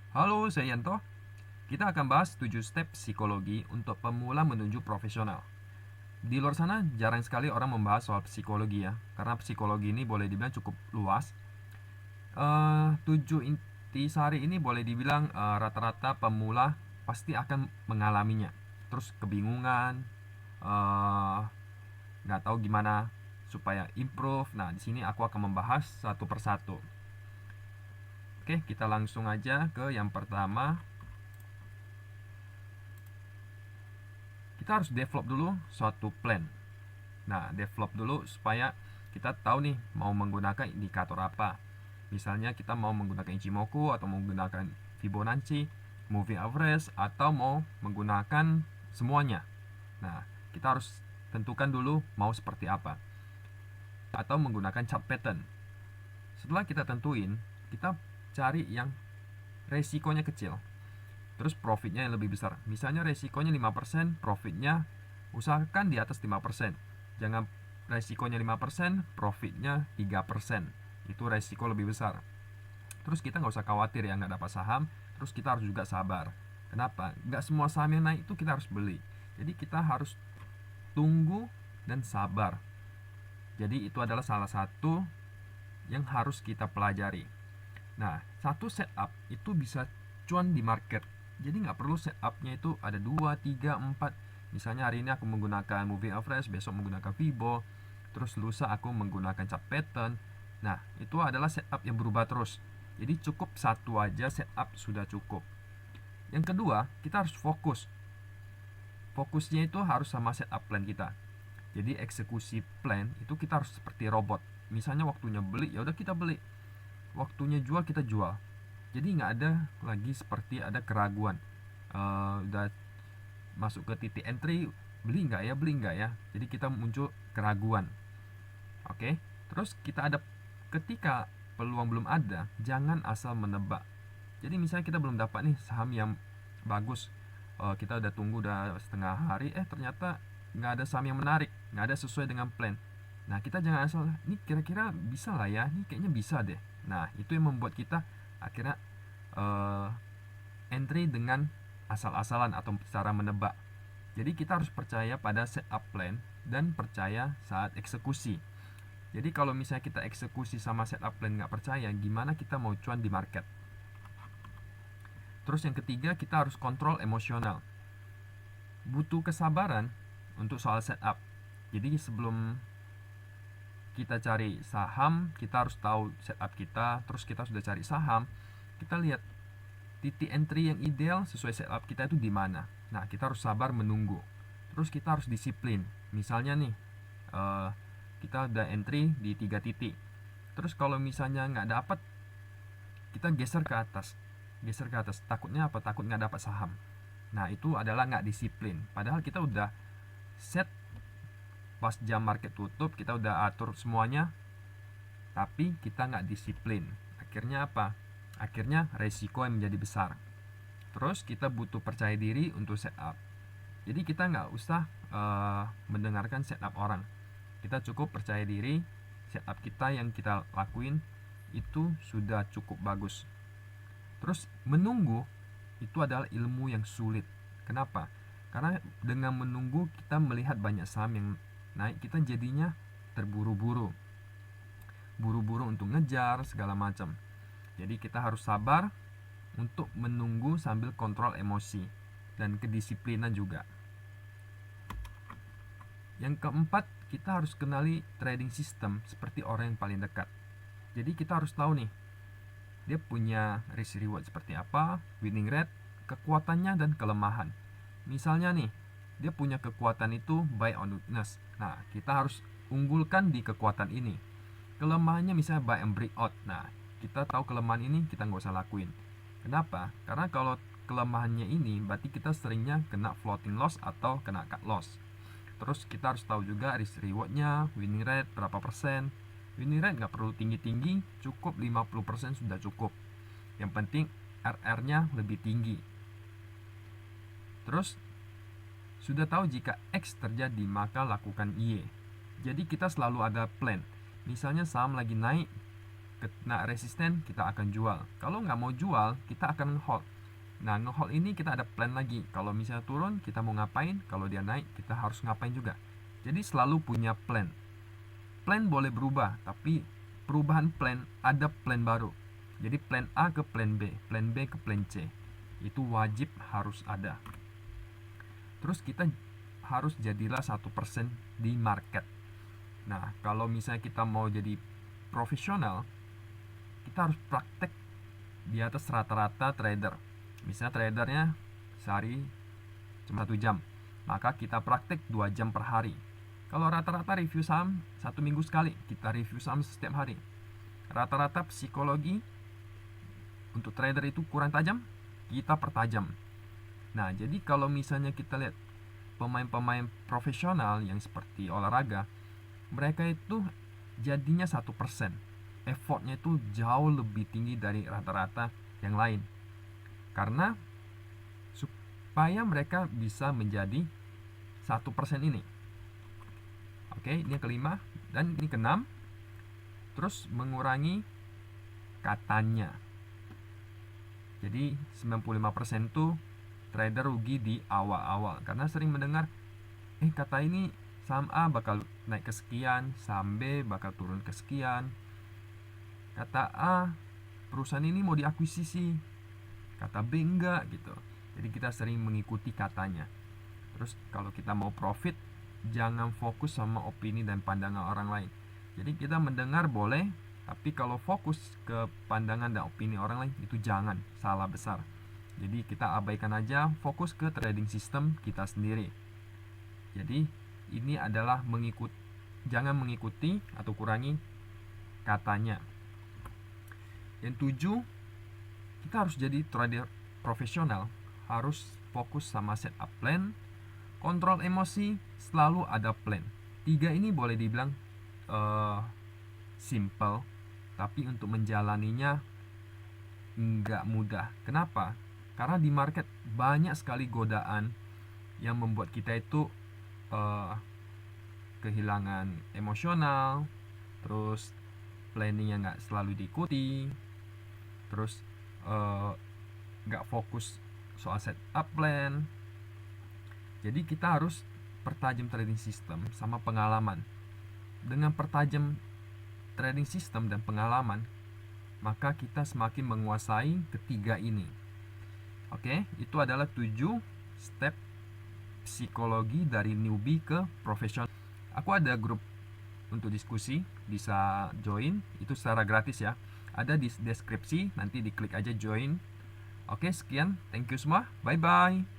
Halo, saya Yanto. Kita akan bahas 7 step psikologi untuk pemula menuju profesional. Di luar sana jarang sekali orang membahas soal psikologi ya, karena psikologi ini boleh dibilang cukup luas. 7 intisari ini boleh dibilang rata-rata pemula pasti akan mengalaminya. Terus kebingungan, eh, nggak tahu gimana supaya improve. Nah, di sini aku akan membahas satu persatu. Oke, kita langsung aja ke yang pertama. Kita harus develop dulu suatu plan. Nah, develop dulu supaya kita tahu nih mau menggunakan indikator apa. Misalnya kita mau menggunakan Ichimoku atau menggunakan Fibonacci, moving average, atau mau menggunakan semuanya. Nah, kita harus tentukan dulu mau seperti apa. Atau menggunakan chart pattern. Setelah kita tentuin, kita cari yang resikonya kecil. Terus profitnya yang lebih besar. Misalnya resikonya 5%, profitnya usahakan di atas 5%. Jangan resikonya 5%, profitnya 3%. Itu resiko lebih besar. Terus kita nggak usah khawatir ya nggak dapat saham. Terus kita harus juga sabar. Kenapa? Nggak semua saham yang naik itu kita harus beli. Jadi kita harus tunggu dan sabar. Jadi itu adalah salah satu yang harus kita pelajari. Nah, satu setup itu bisa cuan di market. Jadi nggak perlu setupnya itu ada 2, 3, 4. Misalnya hari ini aku menggunakan moving average, besok menggunakan Fibo, terus lusa aku menggunakan chart pattern. Nah, itu adalah setup yang berubah terus. Jadi cukup satu aja setup sudah cukup. Yang kedua, kita harus fokus. Fokusnya itu harus sama setup plan kita. Jadi eksekusi plan itu kita harus seperti robot. Misalnya waktunya beli, ya udah kita beli. Waktunya jual, kita jual. Jadi nggak ada lagi seperti ada keraguan. Udah masuk ke titik entry, beli nggak ya. Jadi kita muncul keraguan. Oke, terus kita ada ketika peluang belum ada, jangan asal menebak. Jadi misalnya kita belum dapat nih saham yang bagus, kita udah tunggu udah setengah hari, ternyata nggak ada saham yang menarik, nggak ada sesuai dengan plan. Nah, kita jangan asal, ini kira-kira bisa lah ya, ini kayaknya bisa deh. Nah, itu yang membuat kita akhirnya uh, entry dengan asal-asalan atau secara menebak. Jadi kita harus percaya pada setup plan dan percaya saat eksekusi. Jadi kalau misalnya kita eksekusi sama setup plan nggak percaya, gimana kita mau cuan di market? Terus yang ketiga, kita harus kontrol emosional. Butuh kesabaran untuk soal setup. Jadi sebelum kita cari saham, kita harus tahu setup kita. Terus kita sudah cari saham, kita lihat titik entry yang ideal sesuai setup kita itu di mana. Nah, kita harus sabar menunggu. Terus kita harus disiplin. Misalnya nih, kita udah entry di 3 titik. Terus kalau misalnya nggak dapat, kita geser ke atas. Geser ke atas. Takutnya apa? Takut nggak dapat saham. Nah, itu adalah nggak disiplin. Padahal kita udah set pas jam market tutup, kita udah atur semuanya, tapi kita nggak disiplin. Akhirnya apa? Akhirnya resiko yang menjadi besar. Terus kita butuh percaya diri untuk setup. Jadi kita nggak usah mendengarkan setup orang. Kita cukup percaya diri, setup kita yang kita lakuin itu sudah cukup bagus. Terus menunggu itu adalah ilmu yang sulit. Kenapa? Karena dengan menunggu kita melihat banyak saham yang naik, kita jadinya terburu-buru. Buru-buru untuk ngejar segala macam. Jadi kita harus sabar untuk menunggu sambil kontrol emosi dan kedisiplinan juga. Yang keempat, kita harus kenali trading system seperti orang yang paling dekat. Jadi kita harus tahu nih, dia punya risk reward seperti apa, winning rate, kekuatannya dan kelemahan. Misalnya nih, dia punya kekuatan itu buy on weakness. Nah, kita harus unggulkan di kekuatan ini. Kelemahannya misalnya buy and break out. Nah, kita tahu kelemahan ini, kita nggak usah lakuin. Kenapa? Karena kalau kelemahannya ini, berarti kita seringnya kena floating loss atau kena cut loss. Terus kita harus tahu juga risk rewardnya, winning rate berapa persen. Winning rate nggak perlu tinggi-tinggi, cukup 50% sudah cukup. Yang penting RR-nya lebih tinggi. Terus sudah tahu jika X terjadi maka lakukan Y. Jadi kita selalu ada plan. Misalnya saham lagi naik, kena resisten, kita akan jual. Kalau nggak mau jual, kita akan hold. Nah, nge-hold ini kita ada plan lagi. Kalau misalnya turun, kita mau ngapain. Kalau dia naik, kita harus ngapain juga. Jadi selalu punya plan. Plan boleh berubah, tapi perubahan plan, ada plan baru. Jadi plan A ke plan B ke plan C. Itu wajib harus ada. Terus kita harus jadilah 1% di market. Nah, kalau misalnya kita mau jadi profesional, kita harus praktek di atas rata-rata trader. Misalnya tradernya sehari cuma 1 jam, maka kita praktek 2 jam per hari. Kalau rata-rata review saham 1 minggu sekali, kita review saham setiap hari. Rata-rata psikologi untuk trader itu kurang tajam, kita pertajam. Nah, jadi kalau misalnya kita lihat pemain-pemain profesional yang seperti olahraga, mereka itu jadinya 1%. Effortnya itu jauh lebih tinggi dari rata-rata yang lain. Karena supaya mereka bisa menjadi 1% ini. Oke, ini yang kelima. Dan ini keenam. Terus mengurangi katanya. Jadi 95% tuh trader rugi di awal-awal. Karena sering mendengar, kata ini saham A bakal naik ke sekian, saham B bakal turun ke sekian. Kata A, perusahaan ini mau diakuisisi, kata B enggak gitu. Jadi kita sering mengikuti katanya. Terus kalau kita mau profit, jangan fokus sama opini dan pandangan orang lain. Jadi kita mendengar boleh, tapi kalau fokus ke pandangan dan opini orang lain, itu jangan, salah besar. Jadi kita abaikan aja, fokus ke trading system kita sendiri. Jadi ini adalah jangan mengikuti atau kurangi katanya. Yang 7, kita harus jadi trader profesional, harus fokus sama setup plan, kontrol emosi, selalu ada plan. 3 ini boleh dibilang simple, tapi untuk menjalaninya nggak mudah. Kenapa? Karena di market banyak sekali godaan yang membuat kita itu kehilangan emosional, terus planning yang nggak selalu diikuti, terus nggak fokus soal setup plan. Jadi kita harus pertajam trading system sama pengalaman. Dengan pertajam trading system dan pengalaman, maka kita semakin menguasai ketiga ini. Oke, itu adalah 7 step psikologi dari newbie ke profesional. Aku ada grup untuk diskusi, bisa join, itu secara gratis ya. Ada di deskripsi, nanti diklik aja join. Oke, sekian, thank you semua, bye bye.